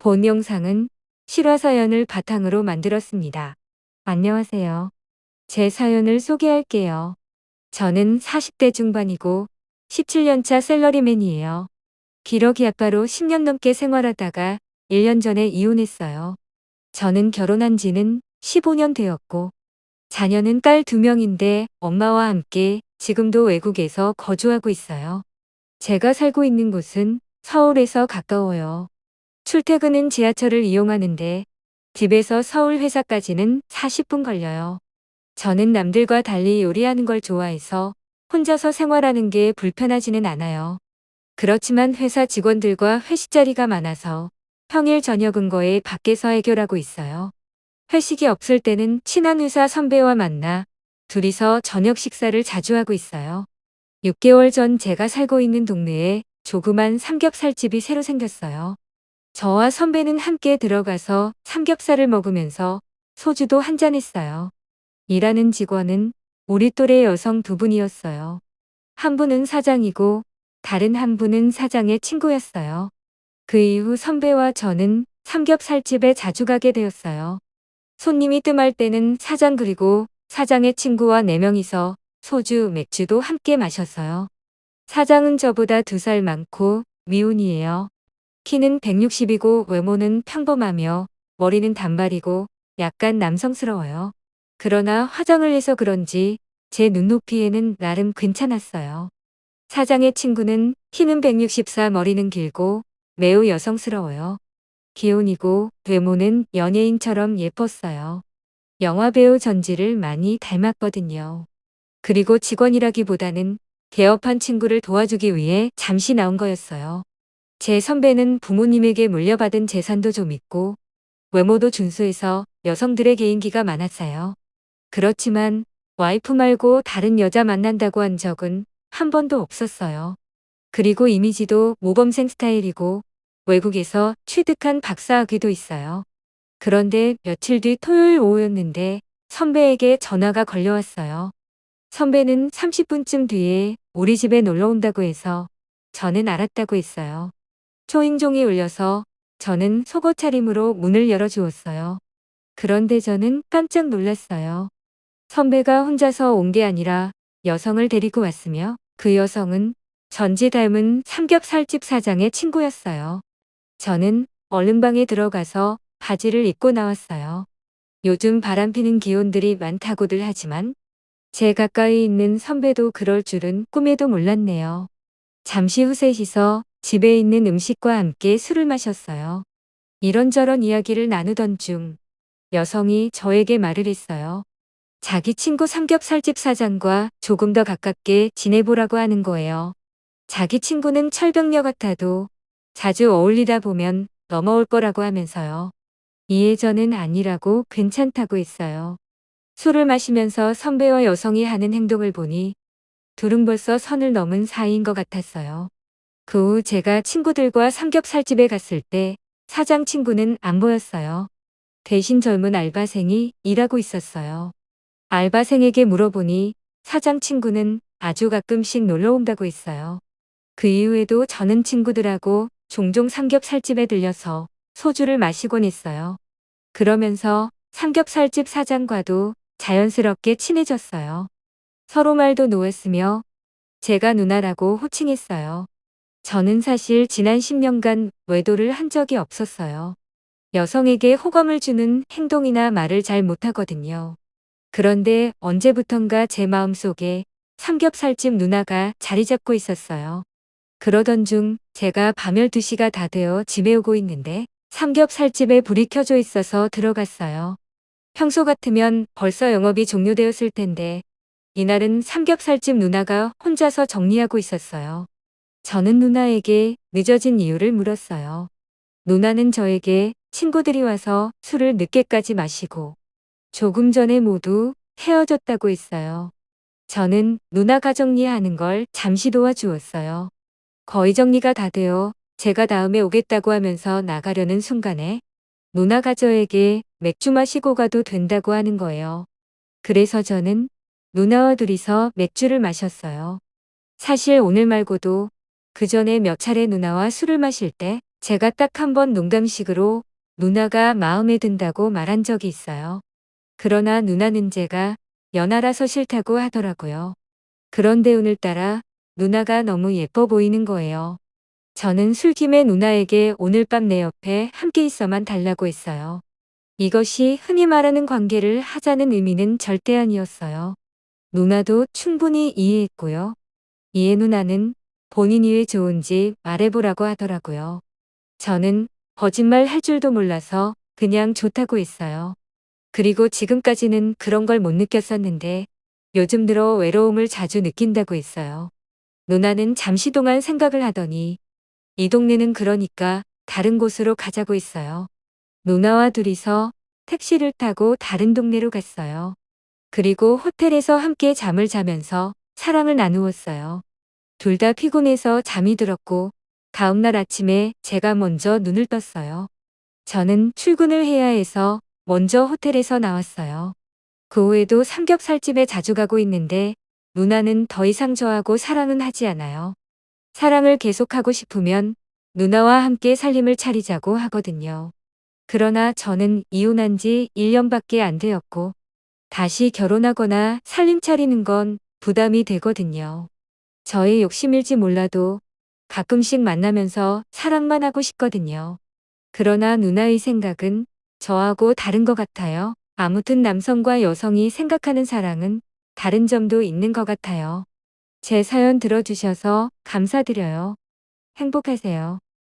본 영상은 실화 사연을 바탕으로 만들었습니다. 안녕하세요. 제 사연을 소개할게요. 저는 40대 중반이고 17년차 샐러리맨이에요. 기러기 아빠로 10년 넘게 생활하다가 1년 전에 이혼했어요. 저는 결혼한 지는 15년 되었고 자녀는 딸 2명인데 엄마와 함께 지금도 외국에서 거주하고 있어요. 제가 살고 있는 곳은 서울에서 가까워요. 출퇴근은 지하철을 이용하는데 집에서 서울 회사까지는 40분 걸려요. 저는 남들과 달리 요리하는 걸 좋아해서 혼자서 생활하는 게 불편하지는 않아요. 그렇지만 회사 직원들과 회식 자리가 많아서 평일 저녁은 거의 밖에서 해결하고 있어요. 회식이 없을 때는 친한 회사 선배와 만나 둘이서 저녁 식사를 자주 하고 있어요. 6개월 전 제가 살고 있는 동네에 조그만 삼겹살집이 새로 생겼어요. 저와 선배는 함께 들어가서 삼겹살을 먹으면서 소주도 한잔 했어요. 일하는 직원은 우리 또래 여성 2분이었어요. 한 분은 사장이고 다른 한 분은 사장의 친구였어요. 그 이후 선배와 저는 삼겹살집에 자주 가게 되었어요. 손님이 뜸할 때는 사장 그리고 사장의 친구와 4명이서 소주, 맥주도 함께 마셨어요. 사장은 저보다 2살 많고 미혼이에요. 키는 160이고 외모는 평범하며 머리는 단발이고 약간 남성스러워요. 그러나 화장을 해서 그런지 제 눈높이에는 나름 괜찮았어요. 사장의 친구는 키는 164, 머리는 길고 매우 여성스러워요. 기혼이고 외모는 연예인처럼 예뻤어요. 영화배우 전지를 많이 닮았거든요. 그리고 직원이라기보다는 개업한 친구를 도와주기 위해 잠시 나온 거였어요. 제 선배는 부모님에게 물려받은 재산도 좀 있고 외모도 준수해서 여성들의 개인기가 많았어요. 그렇지만 와이프 말고 다른 여자 만난다고 한 적은 한 번도 없었어요. 그리고 이미지도 모범생 스타일이고 외국에서 취득한 박사학위도 있어요. 그런데 며칠 뒤 토요일 오후였는데 선배에게 전화가 걸려왔어요. 선배는 30분쯤 뒤에 우리 집에 놀러 온다고 해서 저는 알았다고 했어요. 초인종이 울려서 저는 속옷 차림으로 문을 열어주었어요. 그런데 저는 깜짝 놀랐어요. 선배가 혼자서 온 게 아니라 여성을 데리고 왔으며 그 여성은 전지 닮은 삼겹살집 사장의 친구였어요. 저는 얼른 방에 들어가서 바지를 입고 나왔어요. 요즘 바람피는 기혼들이 많다고들 하지만 제 가까이 있는 선배도 그럴 줄은 꿈에도 몰랐네요. 잠시 후 셋이서 집에 있는 음식과 함께 술을 마셨어요. 이런저런 이야기를 나누던 중 여성이 저에게 말을 했어요. 자기 친구 삼겹살집 사장과 조금 더 가깝게 지내보라고 하는 거예요. 자기 친구는 철벽녀 같아도 자주 어울리다 보면 넘어올 거라고 하면서요. 이에 저는 아니라고 괜찮다고 했어요. 술을 마시면서 선배와 여성이 하는 행동을 보니 둘은 벌써 선을 넘은 사이인 것 같았어요. 그 후 제가 친구들과 삼겹살집에 갔을 때 사장 친구는 안 보였어요. 대신 젊은 알바생이 일하고 있었어요. 알바생에게 물어보니 사장 친구는 아주 가끔씩 놀러 온다고 했어요. 그 이후에도 저는 친구들하고 종종 삼겹살집에 들려서 소주를 마시곤 했어요. 그러면서 삼겹살집 사장과도 자연스럽게 친해졌어요. 서로 말도 놓았으며 제가 누나라고 호칭했어요. 저는 사실 지난 10년간 외도를 한 적이 없었어요. 여성에게 호감을 주는 행동이나 말을 잘 못하거든요. 그런데 언제부턴가 제 마음속에 삼겹살집 누나가 자리 잡고 있었어요. 그러던 중 제가 밤 12시가 다 되어 집에 오고 있는데 삼겹살집에 불이 켜져 있어서 들어갔어요. 평소 같으면 벌써 영업이 종료되었을 텐데 이날은 삼겹살집 누나가 혼자서 정리하고 있었어요. 저는 누나에게 늦어진 이유를 물었어요. 누나는 저에게 친구들이 와서 술을 늦게까지 마시고 조금 전에 모두 헤어졌다고 했어요. 저는 누나가 정리하는 걸 잠시 도와주었어요. 거의 정리가 다 되어 제가 다음에 오겠다고 하면서 나가려는 순간에 누나가 저에게 맥주 마시고 가도 된다고 하는 거예요. 그래서 저는 누나와 둘이서 맥주를 마셨어요. 사실 오늘 말고도 그 전에 몇 차례 누나와 술을 마실 때 제가 딱 한 번 농담식으로 누나가 마음에 든다고 말한 적이 있어요. 그러나 누나는 제가 연하라서 싫다고 하더라고요. 그런데 오늘따라 누나가 너무 예뻐 보이는 거예요. 저는 술김에 누나에게 오늘 밤 내 옆에 함께 있어만 달라고 했어요. 이것이 흔히 말하는 관계를 하자는 의미는 절대 아니었어요. 누나도 충분히 이해했고요. 이에 누나는 본인이 왜 좋은지 말해보라고 하더라고요. 저는 거짓말 할 줄도 몰라서 그냥 좋다고 했어요. 그리고 지금까지는 그런 걸 못 느꼈었는데 요즘 들어 외로움을 자주 느낀다고 했어요. 누나는 잠시 동안 생각을 하더니 이 동네는 그러니까 다른 곳으로 가자고 했어요. 누나와 둘이서 택시를 타고 다른 동네로 갔어요. 그리고 호텔에서 함께 잠을 자면서 사랑을 나누었어요. 둘 다 피곤해서 잠이 들었고 다음날 아침에 제가 먼저 눈을 떴어요. 저는 출근을 해야 해서 먼저 호텔에서 나왔어요. 그 후에도 삼겹살집에 자주 가고 있는데 누나는 더 이상 저하고 사랑은 하지 않아요. 사랑을 계속하고 싶으면 누나와 함께 살림을 차리자고 하거든요. 그러나 저는 이혼한 지 1년밖에 안 되었고 다시 결혼하거나 살림 차리는 건 부담이 되거든요. 저의 욕심일지 몰라도 가끔씩 만나면서 사랑만 하고 싶거든요. 그러나 누나의 생각은 저하고 다른 것 같아요. 아무튼 남성과 여성이 생각하는 사랑은 다른 점도 있는 것 같아요. 제 사연 들어주셔서 감사드려요. 행복하세요.